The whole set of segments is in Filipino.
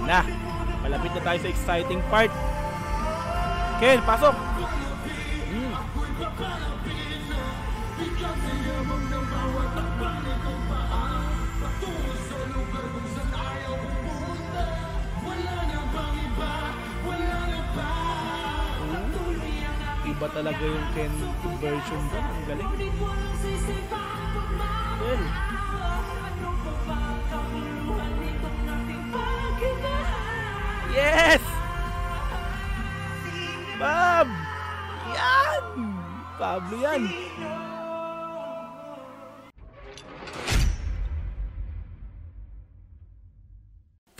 Yan na. Malapit na tayo sa exciting part. Ken, pasok! Iba talaga yung Ken version doon. Ang galing. Well. Yes! Bob! Yan! Pablo yan!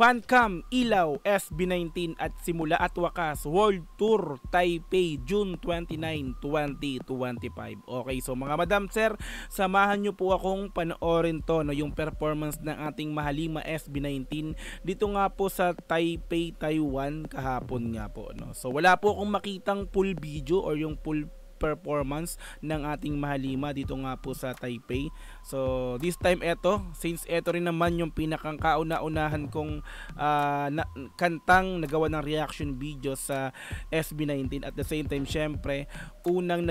Fancam, Ilaw, SB19 at simula at wakas World Tour Taipei June 29, 2025. Okay, so mga madam sir, samahan nyo po akong panoorin to, no, yung performance ng ating mahalima SB19 dito nga po sa Taipei, Taiwan kahapon nga po, no. So wala po akong makitang full video or yung full performance ng ating mahalima dito nga po sa Taipei. So this time since eto rin naman yung pinakang kauna-unahan kong kantang nagawa ng reaction video sa SB19, at the same time syempre unang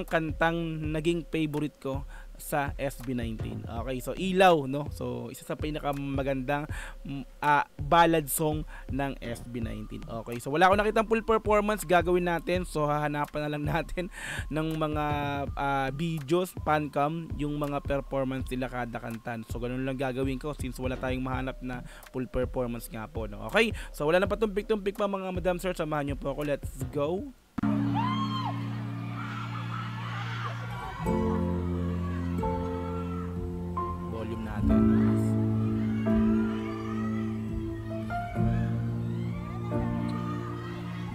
kantang naging favorite ko sa SB19. Okay, so Ilaw, no? So isa sa pinakamagandang ballad song ng SB19. Okay, so wala akong nakitang full performance, gagawin natin. So hahanapan na lang natin ng mga videos, Fancam, yung mga performance nila kada kantan. So ganun lang gagawin ko since wala tayong mahanap na full performance nga po, no? Okay, so wala na patumpik-tumpik pa mga madam sir, samahan nyo po ako. Let's go!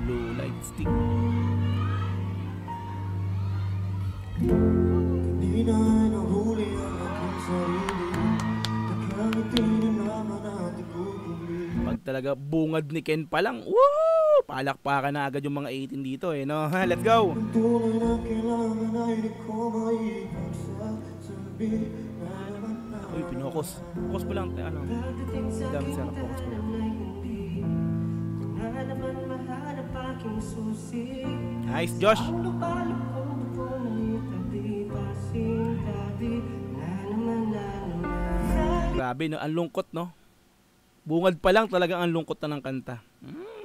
Blue light stick. Kanina nahuli ang aking sarili, nakangiti na naman natin kukuli. Pag talaga bungad ni Ken pa lang, woo! Palakpakan na agad yung mga 18 dito eh, no? Let's go! Ang tunay na kailangan ay di ko maipasasabi. Uy, pinokos. Focus pa lang, ano? Dami sarap, focus pa lang. Nice, Josh! Grabe, no? Ang lungkot, no? Bungad pa lang talagang ang lungkot na ng kanta.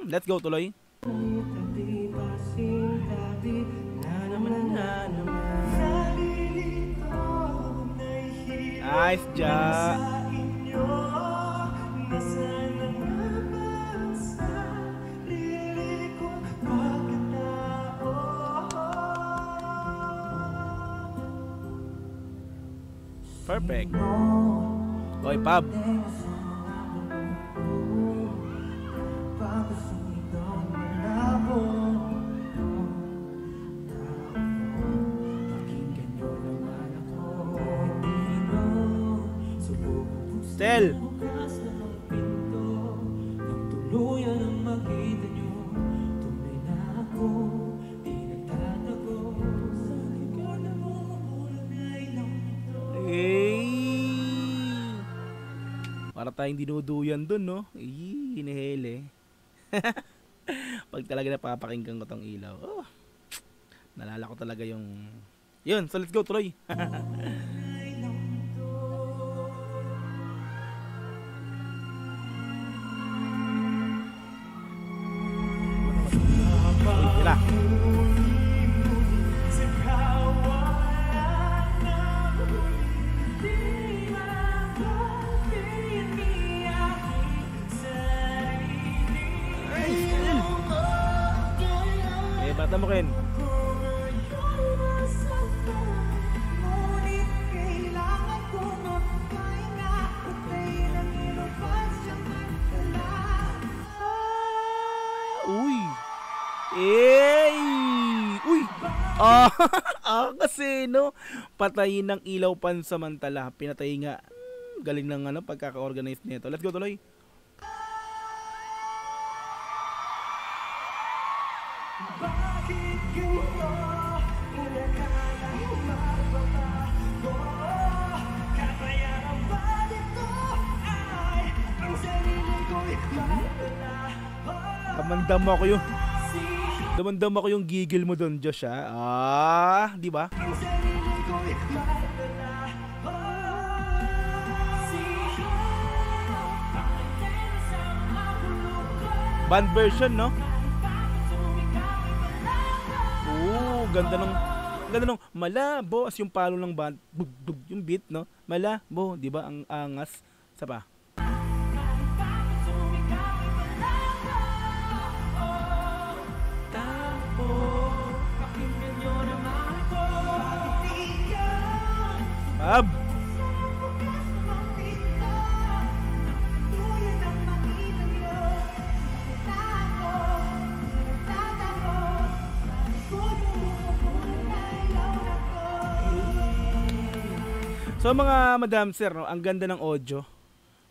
Let's go, tuloy. Nice, Ja. Perfect. Oy, Pab. Stel. Para tayong dinuduyan dun, no? Hinihele. Pag talaga napapakinggan ko tong Ilaw, oh, nalala ko talaga yung yun. So let's go, tuloy. Bata mo, Ken. Uy. Uy. Kasi no, patayin ng ilaw pansamantala. Pinatay nga. Galing ng ano pagkaka-organize nito. Let's go, tuloy. Damandam ako yung gigil mo doon, Josh, ha? Di ba? Band version, no? Ganda nung malabo as yung palo ng band, yung beat, no? Malabo, di ba? Ang angas. Sa pa. Ab. So mga madam sir, no, ang ganda ng audio,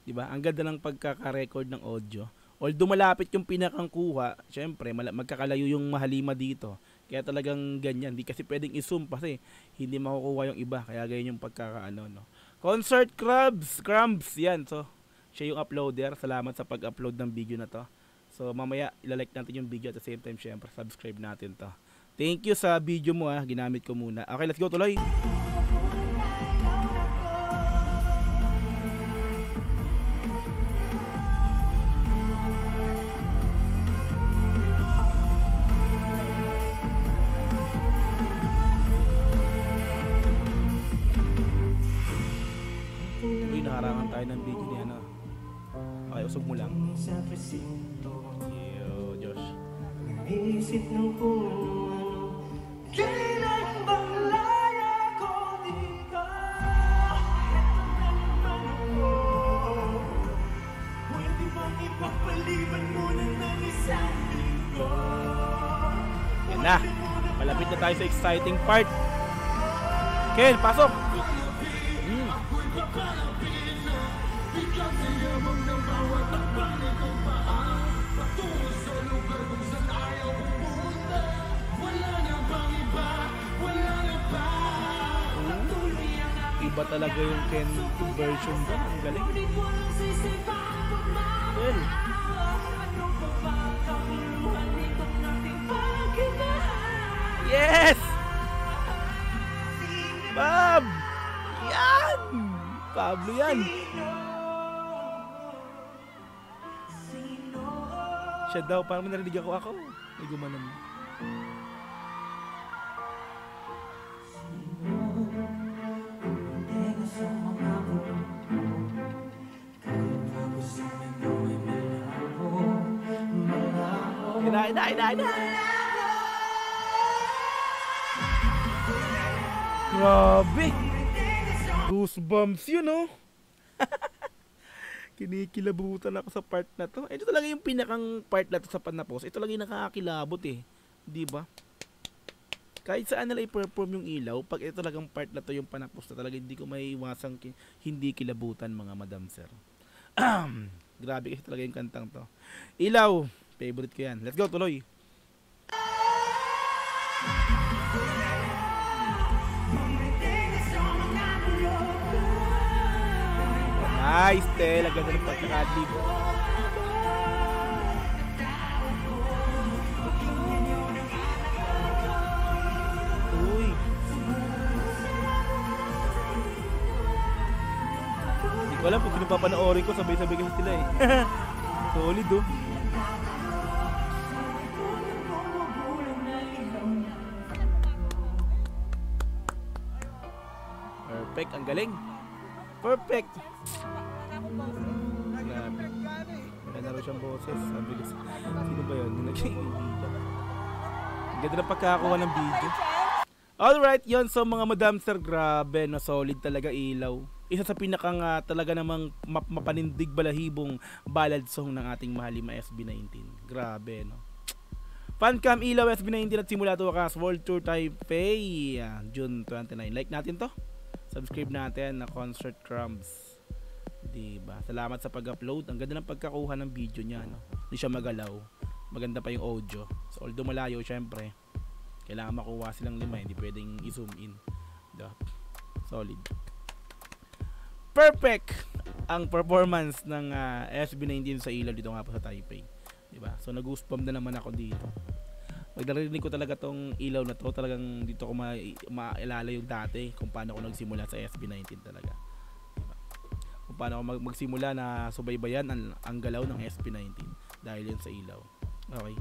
'di ba? Ang ganda ng pagkaka-record ng audio. Although malapit yung pinakang kuha, syempre magkakalayo yung mahalima dito. Kaya talagang ganyan, hindi kasi pwedeng i-zoom kasi hindi makukuha yung iba. Kaya ganyan yung pagkakaano, no. Concert Crumbs, yan. So, siya yung uploader. Salamat sa pag-upload ng video na to. So, mamaya ilalike natin yung video at the same time, syempre, subscribe natin to. Thank you sa video mo, ginamit ko muna. Okay, let's go, tuloy. Nakarangan tayo ng video ni ano. Okay, usog mo lang. Yo, Josh. Naisip ng kung ano, kailan bang laya ko dito? Pwede bang ipagpaliban muna ng isang linggo? Yan na. Malapit na tayo sa exciting part. Ken, pasok! Iba talaga yung Ken version doon. Ang galing. Well. Yes! Bob! Yan! Pablo yan! Siya daw, parang narinig ako. May gumanon. Grabe! Goosebumps yun, no? Kinikilabutan ako sa part na to. Ito talaga yung pinakang part na to sa panapos. Ito talaga yung nakakakilabot di ba? Kahit saan nila i-perform yung ilaw, pag ito talagang part na to yung panapos na talaga hindi ko maiwasang hindi kilabutan, mga madam sir. Grabe kasi talaga yung kantang to. Ilaw, favorite ko yan. Let's go, tuloy. Nice, Tel. Ang ganda ng pagkakadlib. Uy. Hindi ko alam kung sino papanoorin ko. Sabay-sabay kasi sila Solid, Perfect. Ang galing. Perfect. Grabe. Maganda rin siyang boses. Sabi ko, sino ba yun? Ang ganda ng pagkakakuha ng video. Alright, yun. So mga madam sir, grabe, no, solid talaga ilaw. Isa sa pinakang talaga namang mapanindig balahibong ballad song ng ating mahalima SB19. Grabe, no. Fancam ilaw SB19 at simula to wakas World Tour Taipei, June 29. Like natin to. Subscribe natin na Concert Crumbs. Diba? Salamat sa pag-upload. Ang ganda ng pagkakuha ng video niya, no. Hindi siya magalaw. Maganda pa yung audio. So although malayo, syempre, kailangan makuha silang lima, hindi pwedeng i-zoom in. Diba? Solid. Perfect ang performance ng SB19 sa ilaw dito nga po sa Taipei. Diba? So nag-goosebump na naman ako dito. Pag narinig ko talaga tong ilaw na to, talagang dito ko maalala yung dati kung paano ako nagsimula sa SB19 talaga. Diba? Kung paano ako magsimula na subaybayan ang galaw ng SB19 dahil yun sa ilaw. Okay.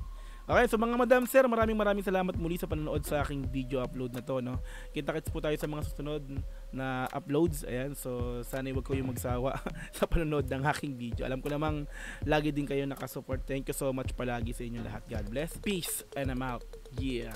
Okay, so mga madam sir, maraming salamat muli sa panonood sa aking video upload na to, no. Kita-kits po tayo sa mga susunod na uploads. Ayan, so sana wag kayong magsawa sa panonood ng aking video. Alam ko namang lagi din kayo nakasupport. Thank you so much palagi sa inyo lahat. God bless. Peace and I'm out. Yeah.